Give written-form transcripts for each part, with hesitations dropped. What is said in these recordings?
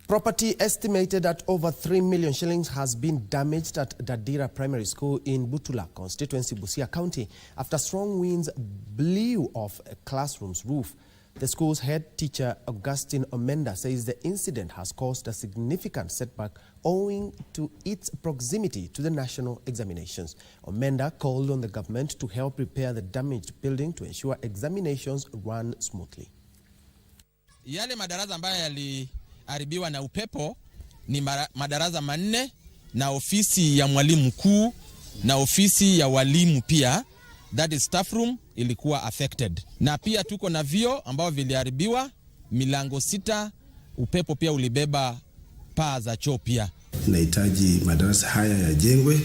Property estimated at over 3 million shillings has been damaged at Dadira Primary School in Butula, constituency Busia County, after strong winds blew off a classroom's roof. The school's head teacher, Augustine Omenda, says the incident has caused a significant setback owing to its proximity to the national examinations. Omenda called on the government to help repair the damaged building to ensure examinations run smoothly. Yale madarasa ambayo yaliharibiwa na upepo ni madarasa manne na ofisi ya mwalimu mkuu na ofisi ya walimu pia, that is staff room, ilikuwa affected. Na pia tuko na vio ambao viliharibiwa, milango 6, upepo pia ulibeba paa za choo pia. Nahitaji madarasa haya yajengwe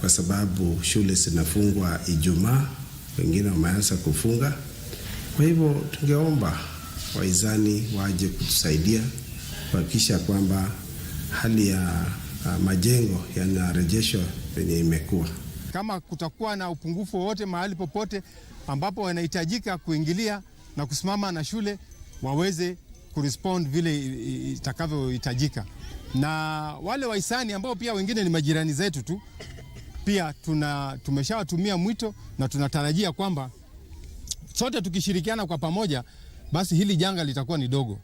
kwa sababu shule zinafungwa Ijumaa, wengine wameanza kufunga. Kwa hivyo tungeomba waizani waje kutusaidia kuhakikisha kwamba hali ya majengo yanarejeshwa penye imekuwa. Kama kutakuwa na upungufu wowote mahali popote ambapo wanahitajika kuingilia na kusimama na shule, waweze kurespond vile itakavyohitajika. Na wale wahisani ambao pia wengine ni majirani zetu tu, pia tumeshawatumia mwito na tunatarajia kwamba sote tukishirikiana kwa pamoja, basi hili janga litakuwa ni dogo.